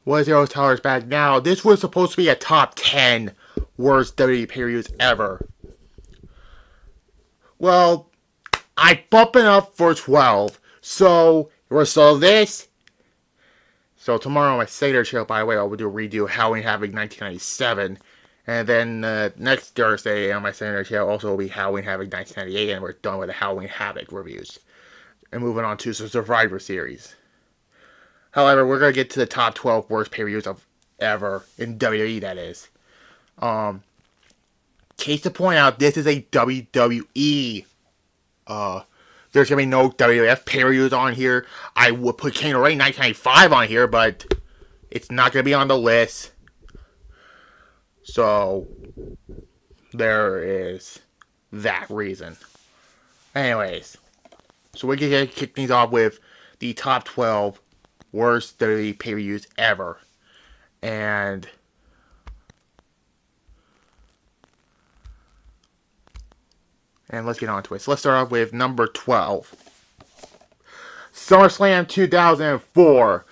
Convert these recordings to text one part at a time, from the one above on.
Was Zero Tolerance back now? This was supposed to be a top 10 worst WWE pay-per-views ever. Well, I bumped it up for 12. So, we're still this. So, tomorrow on my Seder show, by the way, I will do a redo of Halloween Havoc 1997. And then next Thursday on my Seder show also will be Halloween Havoc 1998. And we're done with the Halloween Havoc reviews. And moving on to the Survivor Series. However, we're going to get to the top 12 worst pay-per-views of ever. In WWE, that is. Case to point out, this is a WWE. There's going to be no WWF pay-per-views on here. I would put Kane Ray 1995 on here, but it's not going to be on the list. So, there is that reason. Anyways, so we can kick things off with the top 12 worst WWE pay-per-views ever. And let's get on to it. So let's start off with number 12. SummerSlam 2004.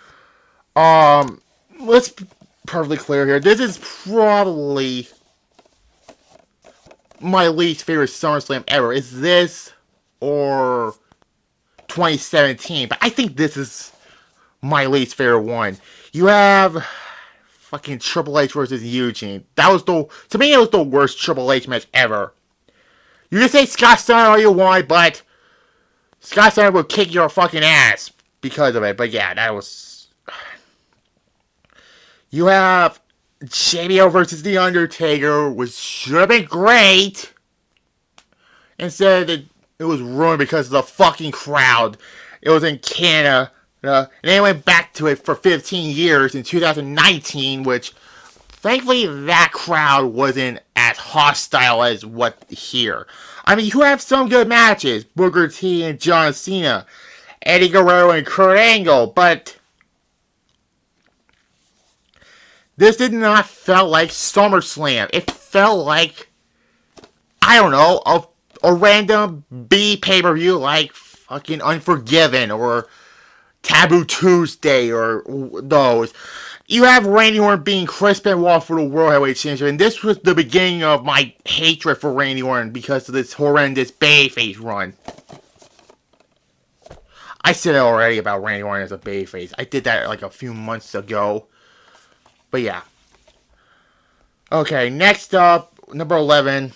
Let's be perfectly clear here. This is probably my least favorite SummerSlam ever. Is this or 2017? But I think this is my least favorite one. You have fucking Triple H versus Eugene. That was to me, it was the worst Triple H match ever. You can say Scott Steiner all you want, but Scott Steiner will kick your fucking ass because of it. But yeah, that was... You have JBL versus The Undertaker, which should have been great. Instead, it was ruined because of the fucking crowd. It was in Canada. And they went back to it for 15 years in 2019, which... Thankfully, that crowd wasn't as hostile as what here. I mean, you have some good matches. Booker T and John Cena. Eddie Guerrero and Kurt Angle. But this did not feel like SummerSlam. It felt like, I don't know, a random B pay-per-view like fucking Unforgiven or Taboo Tuesday or those. You have Randy Orton being Chris Benoit for the World Heavyweight Championship, and this was the beginning of my hatred for Randy Orton because of this horrendous babyface run. I said it already about Randy Orton as a babyface. I did that like a few months ago. But yeah. Okay, next up, number 11.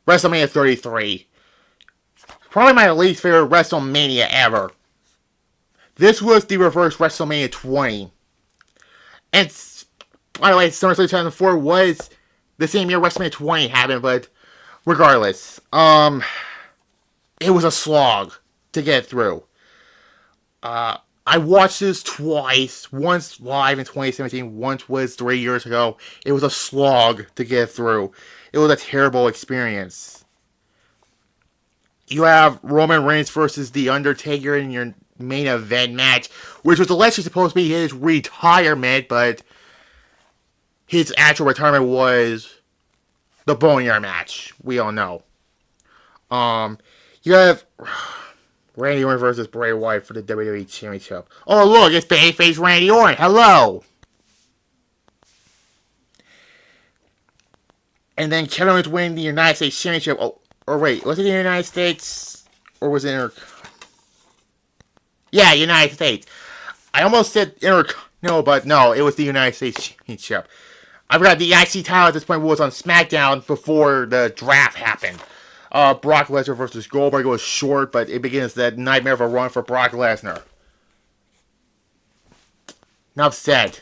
WrestleMania 33. Probably my least favorite WrestleMania ever. This was the reverse WrestleMania 20. And, by the way, SummerSlam 2004 was the same year WrestleMania 20 happened, but regardless, it was a slog to get through. I watched this twice, once live in 2017, once was 3 years ago. It was a slog to get through. It was a terrible experience. You have Roman Reigns versus The Undertaker in your main event match, which was allegedly supposed to be his retirement, but his actual retirement was the Boneyard match. We all know. You have Randy Orton versus Bray Wyatt for the WWE Championship. Oh, look, it's babyface Randy Orton. Hello! And then Kevin Owens winning the United States Championship. Oh, or wait, was it the United States? Or was it Yeah, United States. I almost said no, but no, it was the United States Championship. I forgot the IC title at this point was on SmackDown before the draft happened. Brock Lesnar versus Goldberg was short, but it begins that nightmare of a run for Brock Lesnar. Enough said.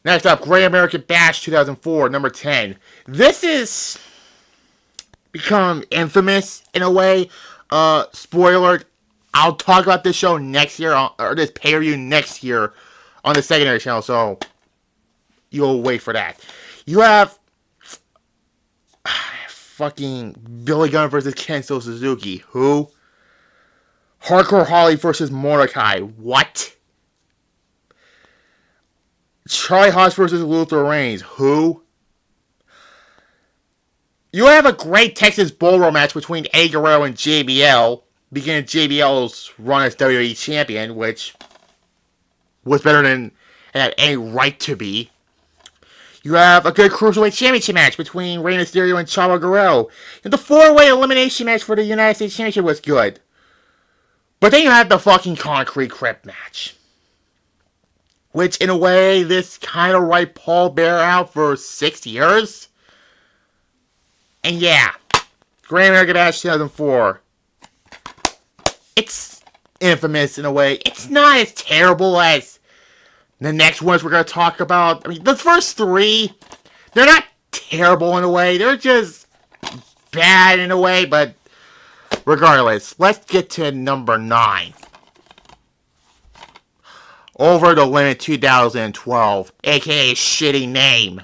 Next up, Great American Bash 2004, number 10. This is become infamous in a way. Spoiler, I'll talk about this show next year, or this pay-per-view next year on the secondary channel, so you'll wait for that. You have fucking Billy Gunn versus Kenzo Suzuki. Who? Hardcore Holly versus Mordecai. What? Charlie Haas versus Luther Reigns. Who? You have a great Texas Bull Roar match between Eddie Guerrero and JBL. beginning JBL's run as WWE champion, which was better than it had any right to be. You have a good Cruiserweight Championship match between Rey Mysterio and Chavo Guerrero. And the 4-way elimination match for the United States Championship was good. But then you have the fucking Concrete Crypt match. Which, in a way, this kind of wiped Paul Bearer out for 6 years. And yeah, Great American Bash 2004. It's infamous in a way. It's not as terrible as the next ones we're going to talk about. I mean, the first three, they're not terrible in a way. They're just bad in a way, but regardless, let's get to number 9. Over the Limit 2012, aka Shitty Name.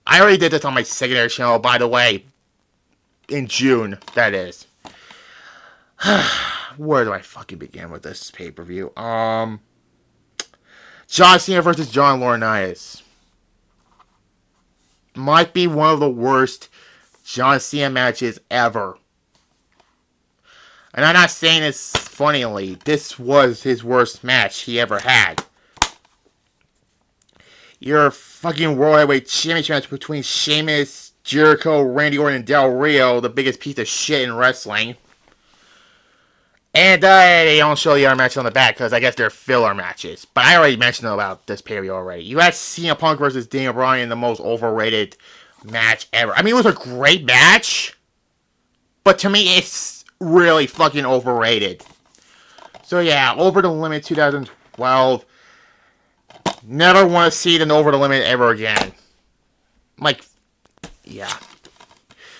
I already did this on my secondary channel, by the way. In June, that is. Where do I fucking begin with this pay-per-view? John Cena versus John Laurinaitis. Might be one of the worst John Cena matches ever. And I'm not saying this funnily. This was his worst match he ever had. Your fucking World Heavyweight Championship match between Sheamus, Jericho, Randy Orton, and Del Rio, the biggest piece of shit in wrestling. And they don't show the other matches on the back because I guess they're filler matches. But I already mentioned about this pay-per-view already. You had CM Punk versus Daniel Bryan, the most overrated match ever. I mean, it was a great match, but to me, it's really fucking overrated. So yeah, Over the Limit 2012. Never want to see it in Over the Limit ever again. Like, yeah.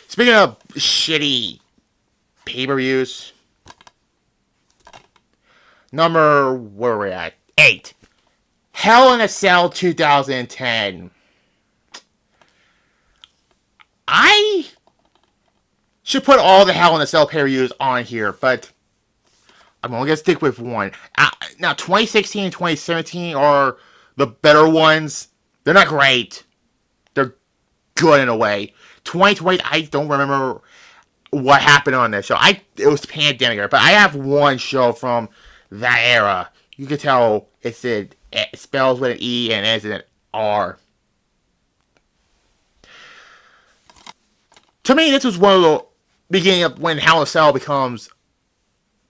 Speaking of shitty pay-per-views, number, where are we at? 8. Hell in a Cell 2010. I should put all the Hell in a Cell pay-per-views on here, but I'm only going to stick with one. Now, 2016 and 2017 are the better ones. They're not great. They're good in a way. 2020, I don't remember what happened on this show. It was pandemic era, but I have one show from that era. You can tell it spells with an E and ends in an R. To me, this was one of the beginning of when Hell in a Cell becomes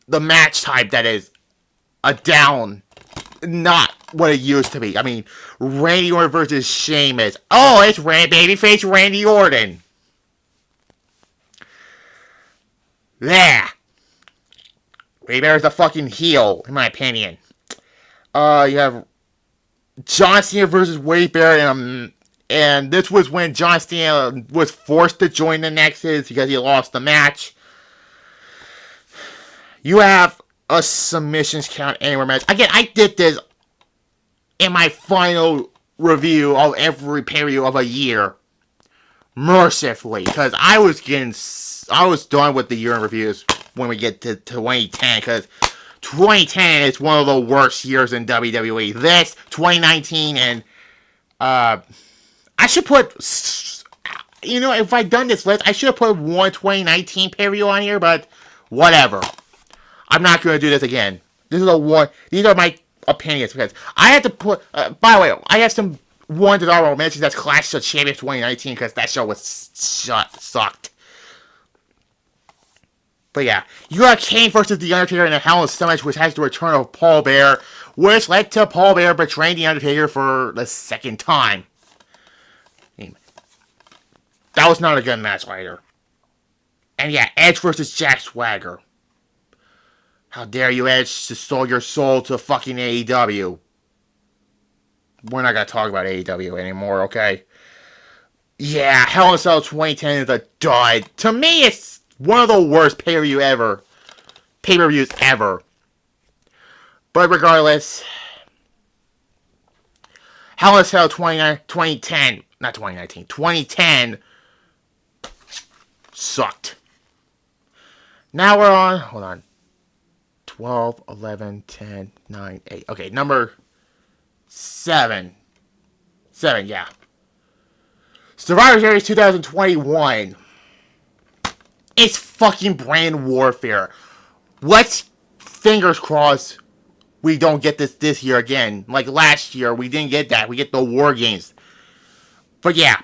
the match type that is a down, not what it used to be. I mean, Randy Orton versus Sheamus. Oh, it's babyface Randy Orton. Yeah. Way better as a fucking heel, in my opinion. You have John Cena versus Wade Barrett, and this was when John Cena was forced to join the Nexus because he lost the match. You have a submissions count anywhere match. Again, I did this in my final review of every pay-per-view of a year. Mercifully, because I was done with the year in reviews when we get to 2010, because 2010 is one of the worst years in WWE. This, 2019, and I should put, if I'd done this list, I should have put one 2019 pay-per-view on here, but whatever. I'm not going to do this again. These are my opinions, because I had to put, by the way, I have some ones that I will mention that's Clash of Champions 2019, because that show sucked. But yeah, you got Kane versus The Undertaker in a Hell in a Cell match, which has the return of Paul Bearer, which led to Paul Bearer betraying The Undertaker for the second time. That was not a good match either. And yeah, Edge versus Jack Swagger. How dare you, Edge, to sell your soul to fucking AEW. We're not going to talk about AEW anymore, okay? Yeah, Hell in a Cell 2010 is a dud. To me, it's one of the worst pay-per-views ever. But regardless, Hell in a Cell 2010 sucked. Now we're on, hold on, 12, 11, 10, 9, 8. Okay, number 7. 7, yeah. Survivor Series 2021. It's fucking brand warfare. Let's fingers crossed we don't get this year again. Like last year, we didn't get that. We get the War Games. But yeah.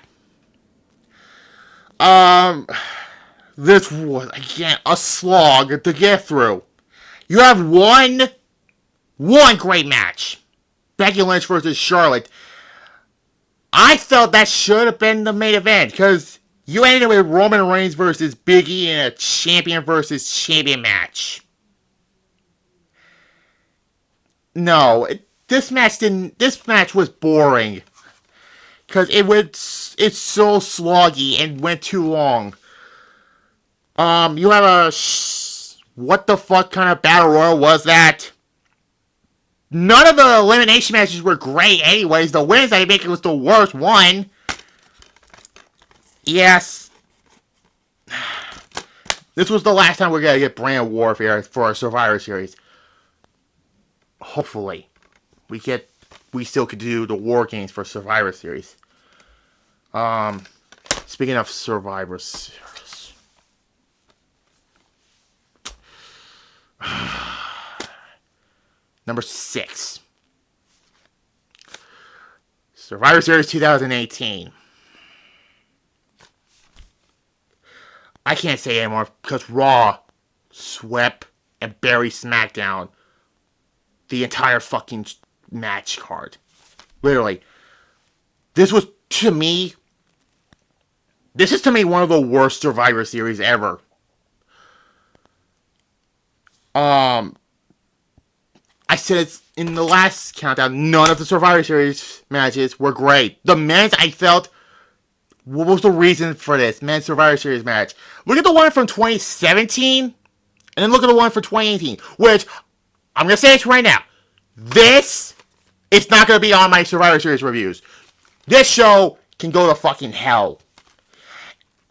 This was, again, a slog to get through. You have one great match. Becky Lynch versus Charlotte. I felt that should have been the main event, because you ended with Roman Reigns versus Big E in a champion versus champion match. No, this match was boring. Because it's so sloggy and went too long. You have a, what the fuck kind of battle royal was that? None of the elimination matches were great anyways. The Women's I think it was the worst one. Yes. This was the last time we're going to get Brand Warfare for our Survivor Series. Hopefully. We still could do the War Games for Survivor Series. Speaking of Survivor Series. Number 6. Survivor Series 2018. I can't say anymore because Raw swept and buried SmackDown the entire fucking match card. Literally. This is to me one of the worst Survivor Series ever. I said it in the last countdown, none of the Survivor Series matches were great. The men's, I felt, what was the reason for this men's Survivor Series match? Look at the one from 2017, and then look at the one for 2018, which, I'm going to say this right now, this is not going to be on my Survivor Series reviews. This show can go to fucking hell.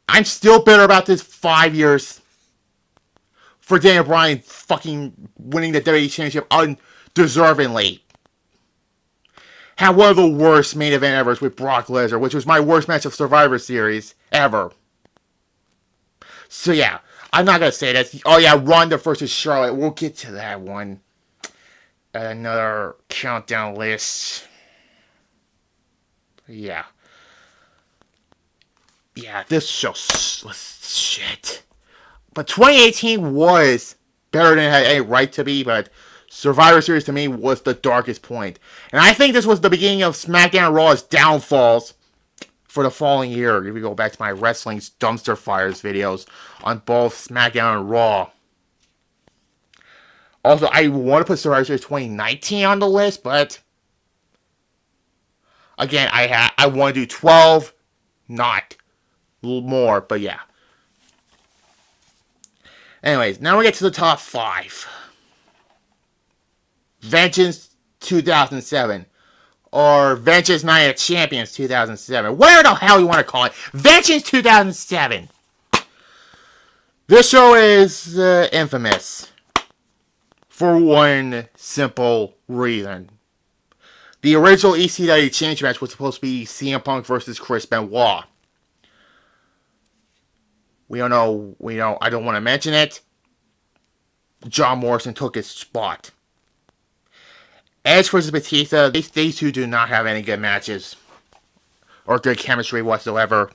I'm still bitter about this 5 years for Daniel Bryan fucking winning the WWE Championship undeservingly. Had one of the worst main event ever with Brock Lesnar, which was my worst match of Survivor Series ever. So yeah, I'm not going to say that. Oh yeah, Ronda versus Charlotte. We'll get to that one. Another countdown list. Yeah. Yeah, this show was shit. But 2018 was better than it had any right to be, but Survivor Series to me was the darkest point. And I think this was the beginning of SmackDown and Raw's downfalls for the following year. If we go back to my Wrestling's Dumpster Fires videos on both SmackDown and Raw. Also, I want to put Survivor Series 2019 on the list, but again, I want to do 12, not a little more, but yeah. Anyways, now we get to the top 5. Vengeance 2007. Or Vengeance Night of Champions 2007. Whatever the hell you want to call it. Vengeance 2007. This show is infamous. For one simple reason. The original ECW Change match was supposed to be CM Punk versus Chris Benoit. We don't know, I don't want to mention it. John Morrison took his spot. Edge versus Batista, these two do not have any good matches. Or good chemistry whatsoever.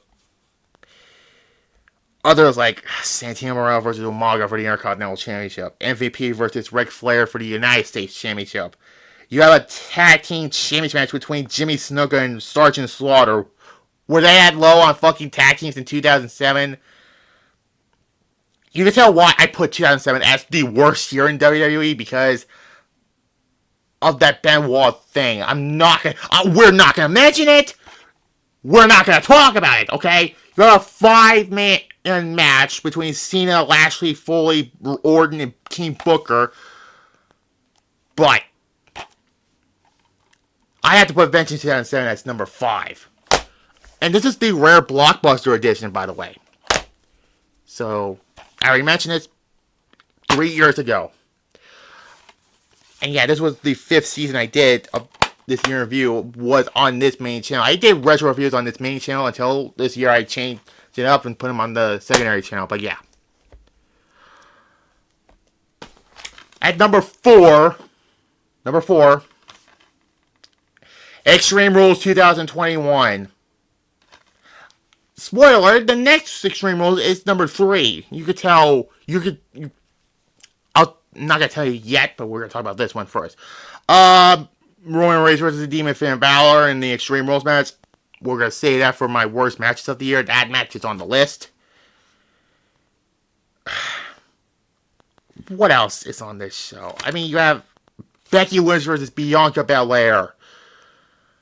Others like Santino Marella versus Umaga for the Intercontinental Championship. MVP versus Ric Flair for the United States Championship. You have a tag team championship match between Jimmy Snuka and Sergeant Slaughter. Were they that low on fucking tag teams in 2007? You can tell why I put 2007 as the worst year in WWE because of that Benoit thing. We're not gonna mention it. We're not gonna talk about it, okay? You have a 5-man match between Cena, Lashley, Foley, Orton, and King Booker. But I have to put Vengeance 2007 as number 5. And this is the rare blockbuster edition, by the way. So, I already mentioned this 3 years ago. And yeah, this was the 5th season I did of this year review was on this main channel. I did retro reviews on this main channel until this year I changed it up and put them on the secondary channel. But yeah. At number four, Extreme Rules 2021. Spoiler, the next Extreme Rules is number 3. You could tell, I'm not going to tell you yet, but we're going to talk about this one first. Roman Reigns versus Demon Finn Balor in the Extreme Rules match. We're going to say that for my worst matches of the year. That match is on the list. What else is on this show? I mean, you have Becky Lynch versus Bianca Belair.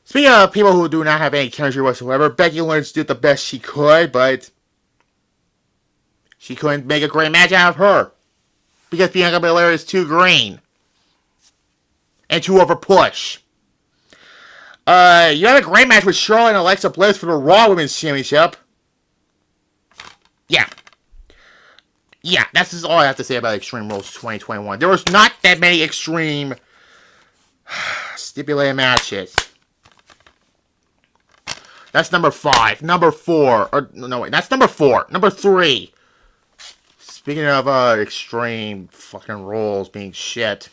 Speaking of people who do not have any chemistry whatsoever, Becky Lynch did the best she could, but she couldn't make a great match out of her. Because Bianca Belair is too green. And too over push. You had a great match with Charlotte and Alexa Bliss for the Raw Women's Championship. Yeah, that's just all I have to say about Extreme Rules 2021. There was not that many extreme stipulated matches. That's number 5. Number 4. That's number 4. Number 3. Speaking of extreme fucking rules being shit.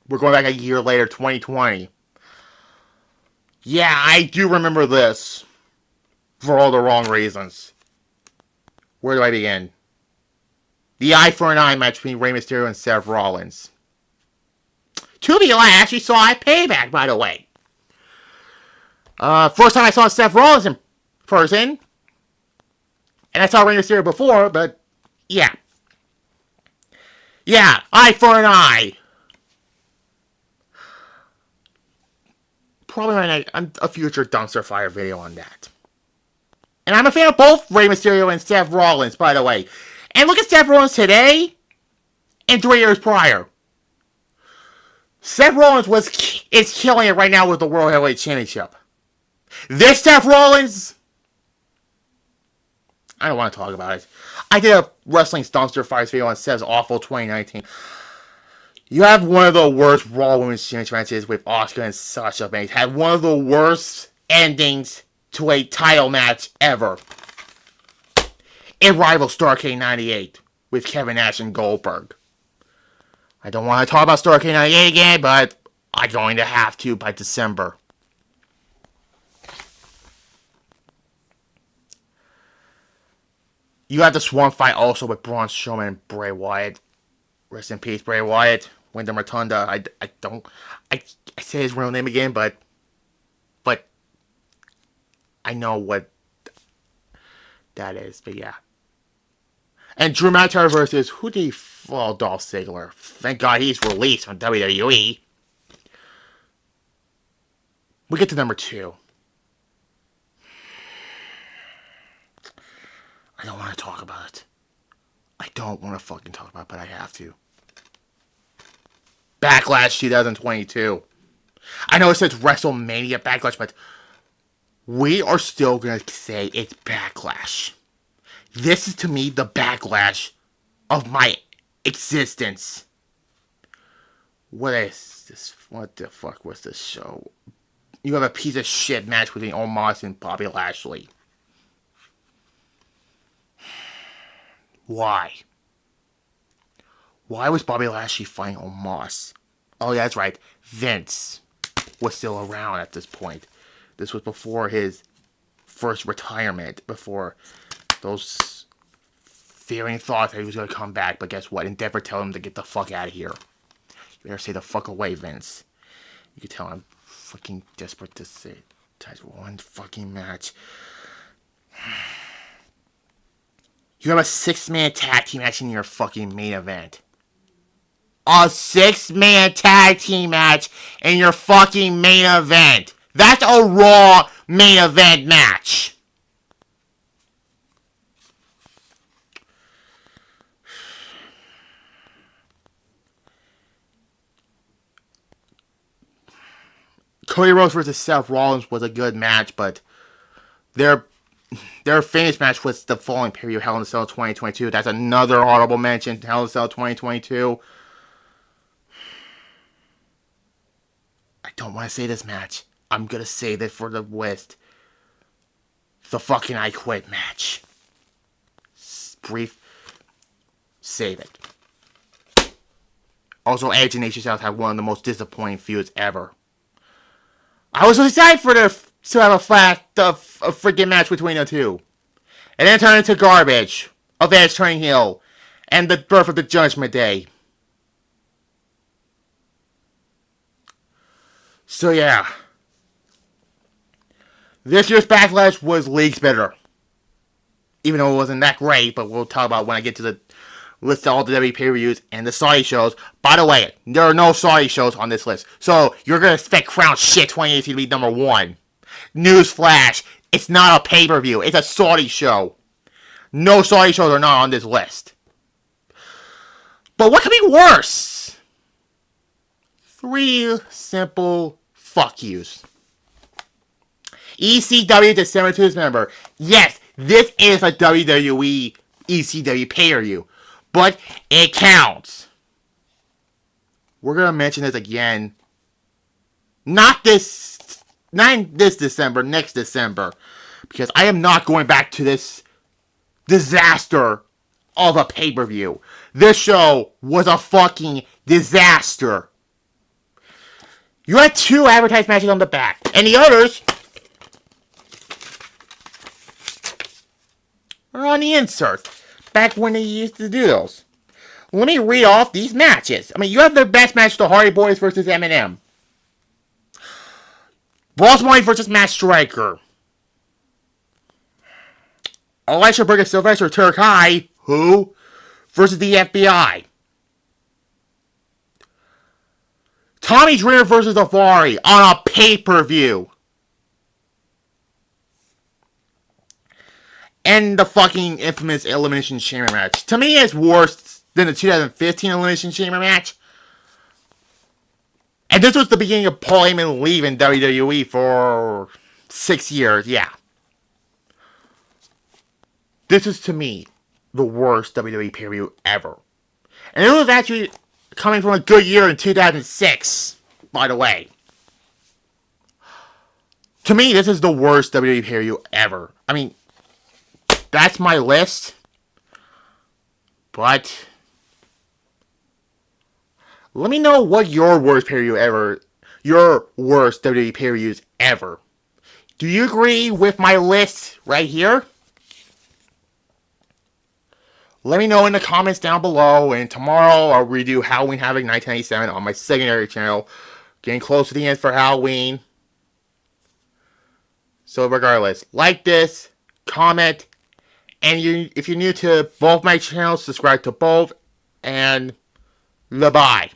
We're going back a year later, 2020. Yeah, I do remember this. For all the wrong reasons. Where do I begin? The eye for an eye match between Rey Mysterio and Seth Rollins. To be honest, I actually saw it Payback, by the way. First time I saw Seth Rollins in person. And I saw Rey Mysterio before, but yeah. Yeah, eye for an eye. Probably a future dumpster fire video on that. And I'm a fan of both Rey Mysterio and Seth Rollins, by the way. And look at Seth Rollins today and 3 years prior. Seth Rollins is killing it right now with the World Heavyweight Championship. This Seth Rollins, I don't want to talk about it. I did a Wrestling Dumpster Fires video on Seth's awful 2019. You have one of the worst Raw Women's Championship matches with Asuka and Sasha Banks. Had one of the worst endings to a title match ever. It rivals Starrcade 98 with Kevin Nash and Goldberg. I don't want to talk about Starrcade 98 again, but I'm going to have to by December. You have the Swan fight also with Braun Strowman and Bray Wyatt. Rest in peace, Bray Wyatt. Wyndham Rotunda. I say his real name again, but I know what that is, but yeah. And Drew McIntyre versus Dolph Ziggler. Thank God he's released from WWE. We get to number 2. I don't want to talk about it. I don't want to fucking talk about it, but I have to. Backlash 2022. I know it says WrestleMania Backlash, but we are still going to say it's Backlash. This is, to me, the backlash of my existence. What is this? What the fuck was this show? You have a piece of shit match between Omos and Bobby Lashley. Why? Why was Bobby Lashley fighting Omos? Oh, yeah, that's right. Vince was still around at this point. This was before his first retirement. Before those fearing thoughts that he was going to come back. But guess what? Endeavor tell him to get the fuck out of here. You better stay the fuck away, Vince. You can tell I'm fucking desperate to say one fucking match. You have a 6-man tag team match in your fucking main event. A 6-man tag team match in your fucking main event. That's a Raw main event match. Cody Rhodes versus Seth Rollins was a good match, but their famous match was the following period, Hell in a Cell 2022. That's another honorable mention, Hell in a Cell 2022. I don't want to say this match. I'm going to save it for the list. The fucking I Quit match. Brief. Save it. Also, Edge and AJ Styles had one of the most disappointing feuds ever. I was so excited to have a freaking match between the two. And then it turned into garbage of Edge turning heel and the birth of the Judgment Day. So yeah. This year's Backlash was leagues better. Even though it wasn't that great, but we'll talk about when I get to the list of all the WWE pay-per-views and the Saudi shows. By the way, there are no Saudi shows on this list. So you're going to expect Crown Shit 2018 to be number 1. Newsflash, it's not a pay-per-view. It's a Saudi show. No Saudi shows are not on this list. But what could be worse? 3 simple fuck yous. ECW December 2nd member. Yes, this is a WWE ECW pay-per-view, but it counts. We're gonna mention this again. Not this December, next December, because I am not going back to this disaster of a pay-per-view. This show was a fucking disaster. You had 2 advertised matches on the back, and the others are on the insert. Back when they used to do those. Let me read off these matches. I mean, you have the best match, the Hardy Boys versus Eminem. Boss Money versus Matt Striker. Elisha Burger Sylvester Turkai, who? Versus the FBI. Tommy Dreamer versus Avari on a pay-per-view. And the fucking infamous Elimination Chamber match. To me, it's worse than the 2015 Elimination Chamber match. And this was the beginning of Paul Heyman leaving WWE for 6 years, yeah. This is, to me, the worst WWE pay-per-view ever. And it was actually coming from a good year in 2006, by the way. To me, this is the worst WWE pay-per-view ever. I mean, that's my list. But let me know what your worst pay-per-view ever, your worst WWE pay-per-views ever. Do you agree with my list right here? Let me know in the comments down below, and tomorrow I'll redo Halloween Havoc 1997 on my secondary channel. Getting close to the end for Halloween. So regardless, like this, comment, and if you're new to both my channels, subscribe to both, and bye-bye.